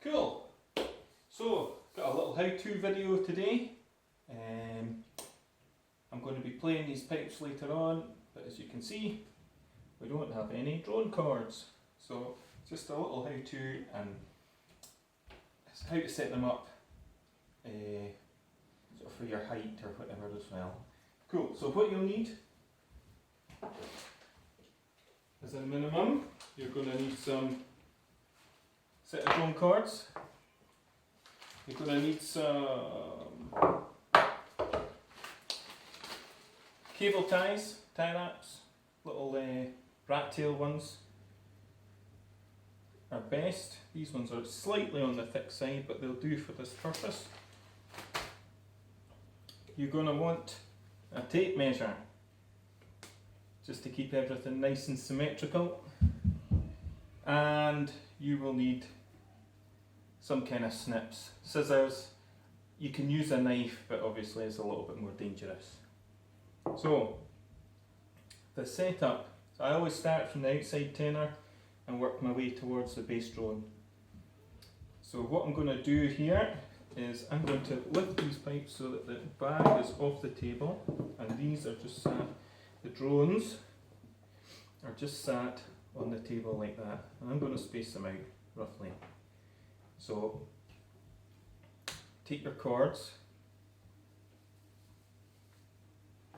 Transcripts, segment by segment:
Cool. So, got a little how-to video today. I'm going to be playing these pipes later on, but as you can see, we don't have any drone chords. So, just a little how-to and how to set them up sort of for your height or whatever as well. Cool. So what you'll need as a minimum, you're going to need some set of drum chords. You're going to need some cable ties, tie wraps, little rat tail ones are best. These ones are slightly on the thick side, but they'll do for this purpose. You're going to want a tape measure just to keep everything nice and symmetrical, and you will need some kind of snips, scissors. You can use a knife, but obviously it's a little bit more dangerous. So the setup, so I always start from the outside tenor and work my way towards the bass drone. So what I'm going to do here is I'm going to lift these pipes so that the bag is off the table, and these are just sat, the drones are just sat on the table like that, and I'm going to space them out roughly. So take your chords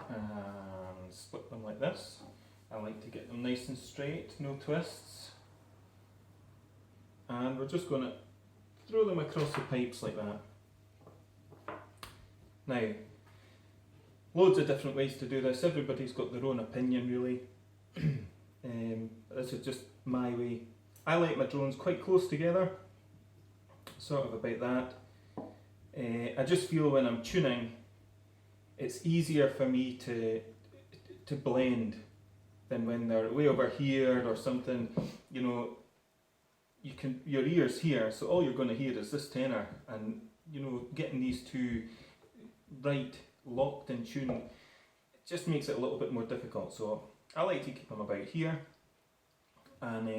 and split them like this. I like to get them nice and straight, no twists. And we're just going to throw them across the pipes like that. Now, loads of different ways to do this. Everybody's got their own opinion really. This is just my way. I like my drones quite close together, sort of about that. I just feel when I'm tuning, it's easier for me to blend than when they're way over here or something. You know, your ears here, so all you're going to hear is this tenor, and you know, getting these two right locked in tune, it just makes it a little bit more difficult. So I like to keep them about here, and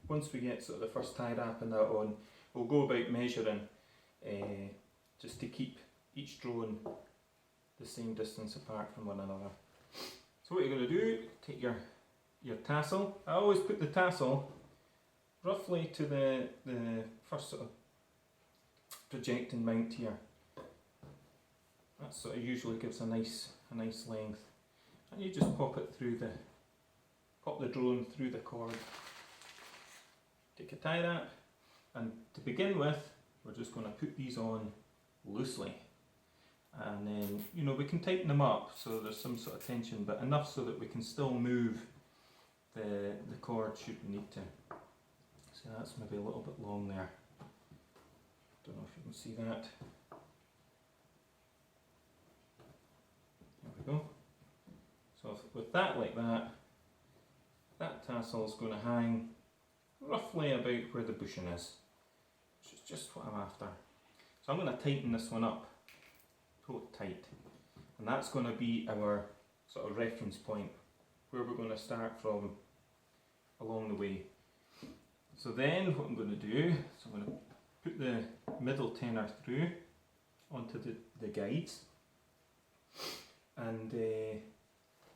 once we get sort of the first tie wrap and that on, we'll go about measuring just to keep each drone the same distance apart from one another. So what you're going to do, take your tassel. I always put the tassel roughly to the first sort of projecting mount here. That sort of usually gives a nice length, and you just pop the drone through the cord. Take a tie wrap, and to begin with, we're just going to put these on loosely, and then you know we can tighten them up so there's some sort of tension, but enough so that we can still move the cord should we need to. So that's maybe a little bit long there. Don't know if you can see that. There we go. So with that like that, that tassel is going to hang roughly about where the bushing is, which is just what I'm after. So I'm going to tighten this one up, pull it tight, and that's going to be our sort of reference point, where we're going to start from along the way. So then what I'm going to do, so I'm going to put the middle tenor through onto the guides, and I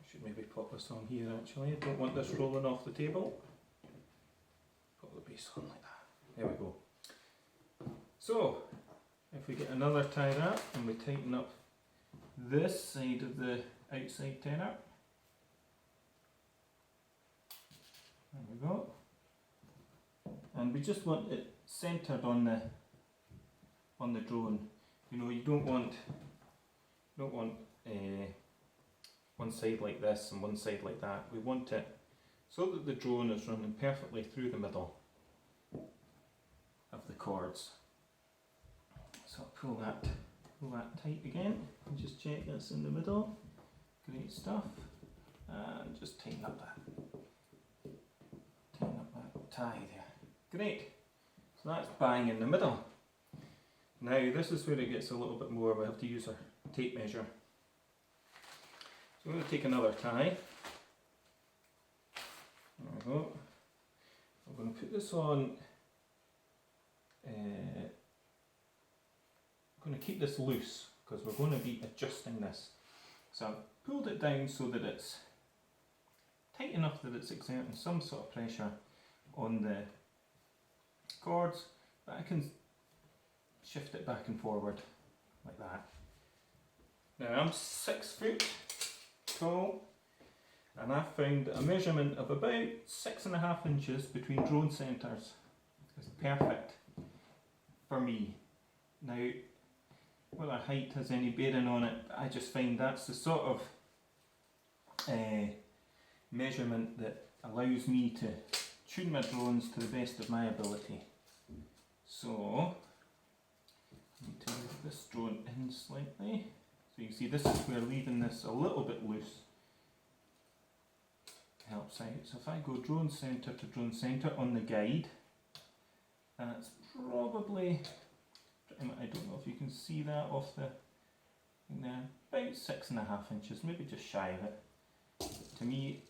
should maybe pop this on here actually, I don't want this rolling off the table. Put the bass on like that, there we go. So if we get another tie wrap and we tighten up this side of the outside tenor, there we go. And we just want it centred on the drone. You know, you don't want one side like this and one side like that. We want it so that the drone is running perfectly through the middle of the chords. So I'll pull that tight again and just check that's in the middle. Great stuff. And just tighten up that tie there. Great. So that's bang in the middle. Now this is where it gets a little bit more, we have to use our tape measure. So I'm going to take another tie. There we go. I'm going to put this on going to keep this loose because we're going to be adjusting this. So I've pulled it down so that it's tight enough that it's exerting some sort of pressure on the chords, but I can shift it back and forward like that. Now I'm 6 foot tall, and I found a measurement of about 6.5 inches between drone centres is perfect for me. Now, whether height has any bearing on it, I just find that's the sort of measurement that allows me to tune my drones to the best of my ability. So, I need to move this drone in slightly. So you can see this is where leaving this a little bit loose helps out. So if I go drone centre to drone centre on the guide, that's probably, I don't know if you can see that off the thing there, about 6.5 inches, maybe just shy of it. To me,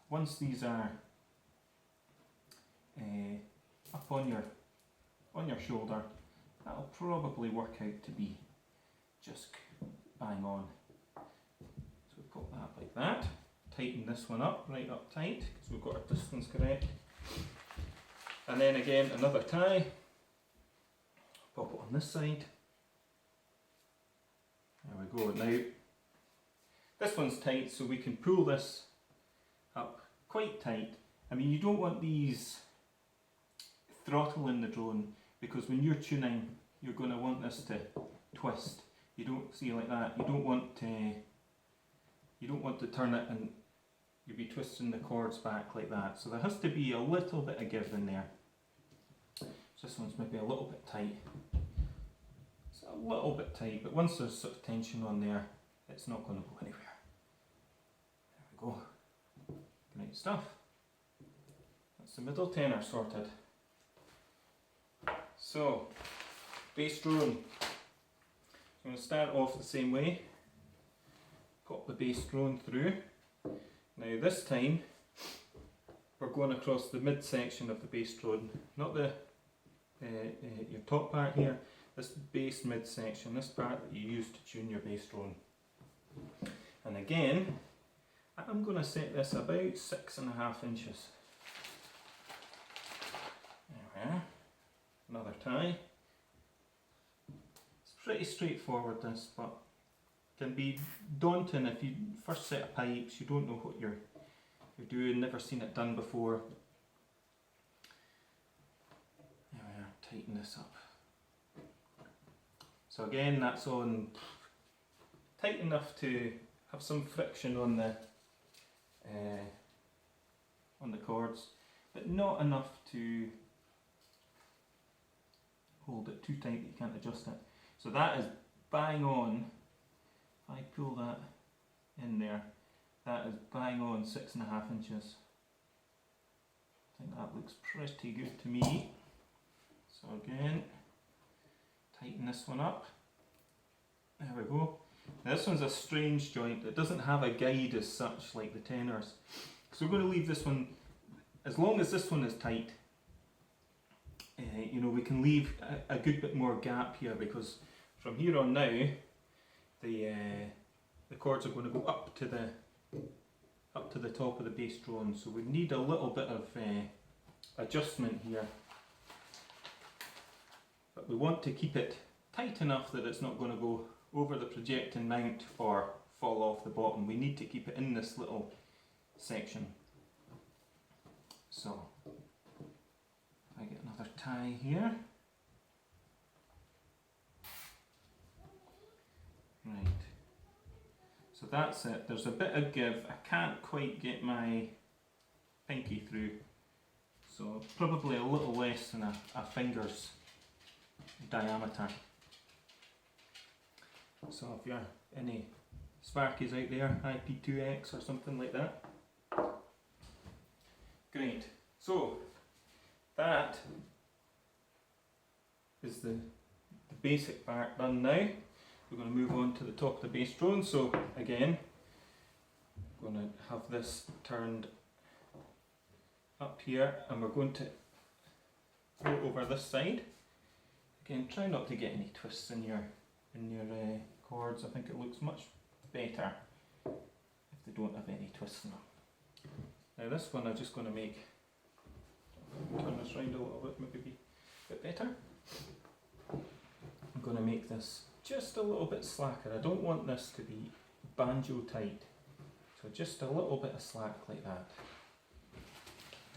once these are up on your shoulder, that'll probably work out to be just bang on. So we put that like that, tighten this one up, right up tight, because we've got our distance correct. And then again, another tie, pop it on this side. There we go. Now, this one's tight, so we can pull this up quite tight. I mean, you don't want these throttling the drone, because when you're tuning, you're going to want this to twist. You don't see like that. You don't want to turn it and you'll be twisting the chords back like that. So there has to be a little bit of give in there. So this one's maybe a little bit tight. It's a little bit tight, but once there's sort of tension on there, it's not going to go anywhere. There we go. Great stuff. That's the middle tenor sorted. So, bass drone. I'm going to start off the same way. Pop the bass drone through. Now this time we're going across the midsection of the bass drone, not the your top part here. This bass midsection, this part that you use to tune your bass drone. And again, I'm going to set this about 6.5 inches. There we are. Another tie. It's pretty straightforward this, but can be daunting if you first set of pipes, you don't know what you're doing, never seen it done before. There we are, tighten this up. So again, that's on tight enough to have some friction on the chords, but not enough to hold it too tight that you can't adjust it. So that is bang on. If I pull that in there, that is bang on 6.5 inches. I think that looks pretty good to me. So again, tighten this one up. There we go. Now this one's a strange joint. It doesn't have a guide as such like the tenors. So we're going to leave this one, as long as this one is tight, you know, we can leave a good bit more gap here, because from here on now, the chords are going to go up to the top of the bass drone. So we need a little bit of adjustment here, but we want to keep it tight enough that it's not going to go over the projecting mount or fall off the bottom. We need to keep it in this little section. So if I get another tie here. Right. So that's it. There's a bit of give. I can't quite get my pinky through. So probably a little less than a finger's diameter. So if you're any Sparkies out there, IP2X or something like that. Great. So that is the basic part done now. We're going to move on to the top of the bass drone. So again, I'm going to have this turned up here, and we're going to go over this side. Again, try not to get any twists in your in your chords. I think it looks much better if they don't have any twists in them. Now this one I'm just going to make, turn this round a little bit, maybe be a bit better. I'm going to make this just a little bit slacker. I don't want this to be banjo tight, so just a little bit of slack like that.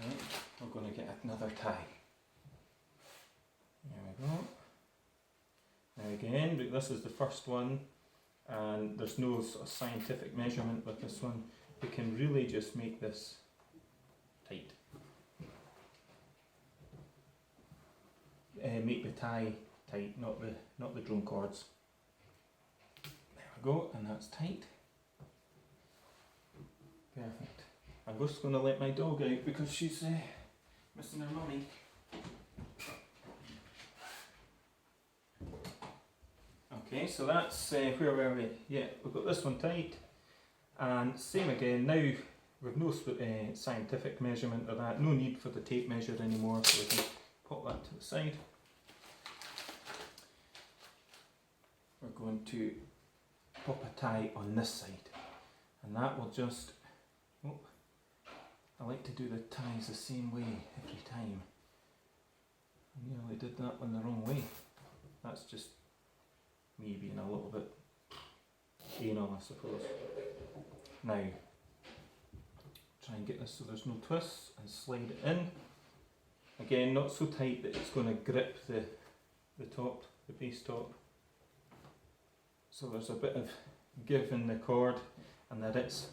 Right, we're going to get another tie. There we go. Now again, this is the first one, and there's no sort of scientific measurement with this one. We can really just make this tight. Make the tie tight, not the drone chords. There we go, and that's tight. Perfect. I'm just going to let my dog out because she's missing her mummy. Okay, so that's where were we? Yeah, we've got this one tight, and same again. Now we've no scientific measurement of that. No need for the tape measure anymore, so we can pop that to the side. We're going to pop a tie on this side, and that will just. Oh, I like to do the ties the same way every time. I nearly did that one the wrong way. That's just me being a little bit anal, I suppose. Now, try and get this so there's no twists and slide it in. Again, not so tight that it's going to grip the top, the bass top. So there's a bit of give in the chord, and that it's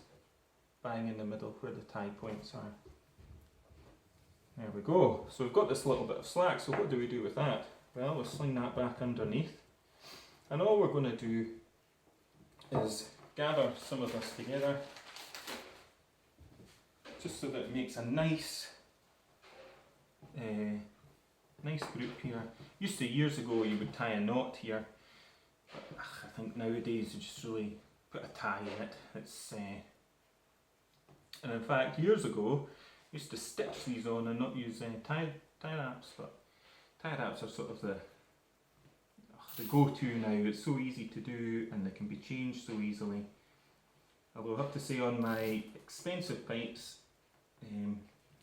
bang in the middle where the tie points are. There we go. So we've got this little bit of slack, so what do we do with that? Well, we'll sling that back underneath. And all we're going to do is gather some of this together, just so that it makes a nice group here. Used to, years ago, you would tie a knot here, but I think nowadays you just really put a tie in it. It's and in fact, years ago, I used to stitch these on and not use tie wraps, but tie wraps are sort of the go-to now. It's so easy to do, and they can be changed so easily. Although I have to say, on my expensive pipes,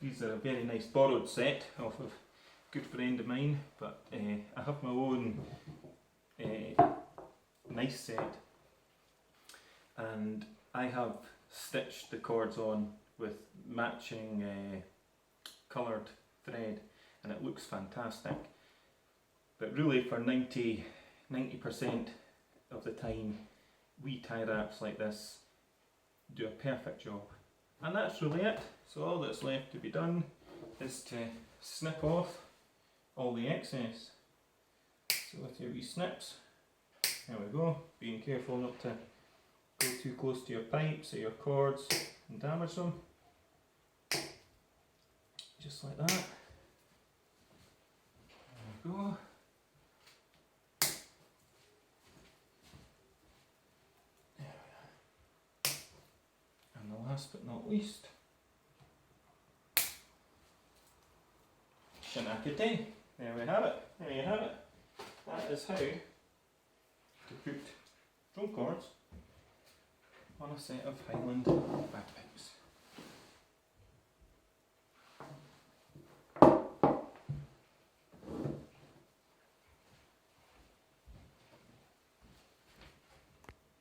these are a very nice borrowed set off of a good friend of mine, but I have my own nice set, and I have stitched the chords on with matching coloured thread, and it looks fantastic. But really, for 90% of the time, wee tie wraps like this do a perfect job. And that's really it. So all that's left to be done is to snip off all the excess. So with your wee snips, there we go, being careful not to go too close to your pipes or your chords and damage them. Just like that. There we go. There we are. And the last but not least, Shinakite. There we have it. There you have it. That is how to put drum chords on a set of Highland bagpipes.